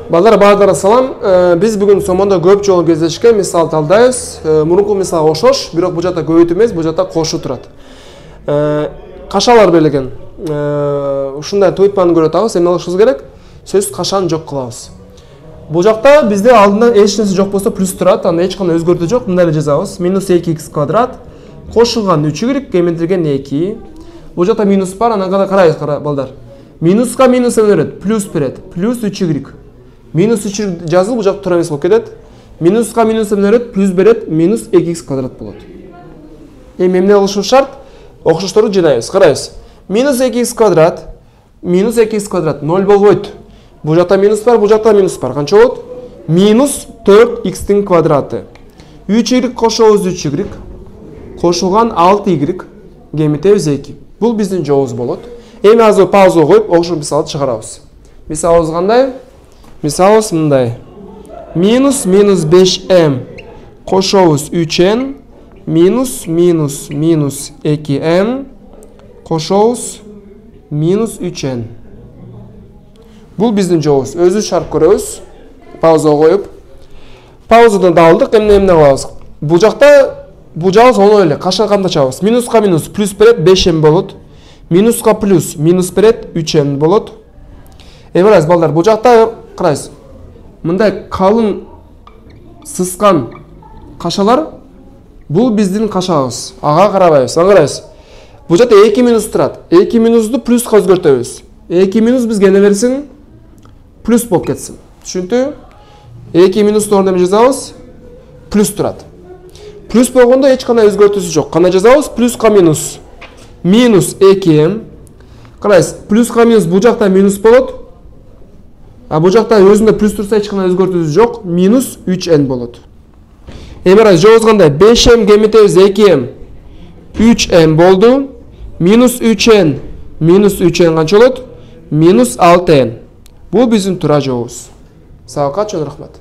Балдар, баардыгыңарга салам. Биз бүгүн сомондо көп жолу кездешкен мисал талдайбыз. Мурунку мисал окшош, бирок бул жакта көбөйтүү эмес, бул жакта кошуу турат. Кашалар берилген. Ушундай туйпаны көрүп атабыз, эмне кылышыбыз керек? Сөз кашаны жок кылабыз. Бул жакта бизде алдынан эч нерсе жок болсо плюс турат, анда эч кандай өзгөртүү жок. Мындай эле жазабыз. Минус 2х квадрат кошулган 3y кеминтирген 2. Бул жакта минус бар, анан карайбыз, балдар. Минуска минус берет, плюс берет. Плюс 3y. Минус 3 жазылып, бул жакта туура эмес болуп кетет. Минуска минус берет, плюс берет, минус 2х квадрат болот. Эми эмне кылышыбыз шарт? Окшошторду жыйнайбыз. Карайбыз. Минус 2х квадрат, минус 2х квадрат 0 болбойт. Бул жакта минус бар, бул жакта минус бар. Канча болот? Минус 4х квадраты. 3y кошобуз 3y. Кошулган 6y кемитебиз 2. Бул биздин жообуз болот. Эми азыр пауза коюп, окшош мисалды чыгарабыз. Мисалыбыз кандай? Мисалыбыз мындай. Минус 5m кошобуз 3n, минус 2m кошобуз минус 3n. Бул биздин жообуз. Өзү шарт көрөбүз. Пауза коюп. Паузадан далдык, эмне кылабыз? Бул жакта бул жагыбыз оңой эле. Кашка кантачабыз? Минуска минус плюс берет 5m болот. Минуска плюс минус берет 3m болот. Эми карайсыз балдар, бул жакта карайсыз. Мындай калың сыскан кашалар бул биздин кашабыз. Ага карабайбыз. Ага карайсыз. Бул жакта 2 минус турат. 2 минусду плюска өзгөртөбүз. 2 минус бизге эмне берсин? Плюс болуп кетсин. Түшүнүктүбү? 2 минустун ордуна эмне жазабыз? Плюс турат. Плюс болгондо эч кандай өзгөртүүсү жок. Кандай жазабыз? Плюска минус. Минус 2m. Карайсыз, плюска минус бул жакта минус болот. А бул жакта өзүндө плюс турса эч кандай өзгөртүүсү жок. Минус 3n болот. Эми карайсыз, жообуз кандай? 5m кемитебиз 2m. 3m болду. Минус 3n. Минус 3n канча болот? Минус 6n. Бул биздин туура жообуз. Сага качан рахмат.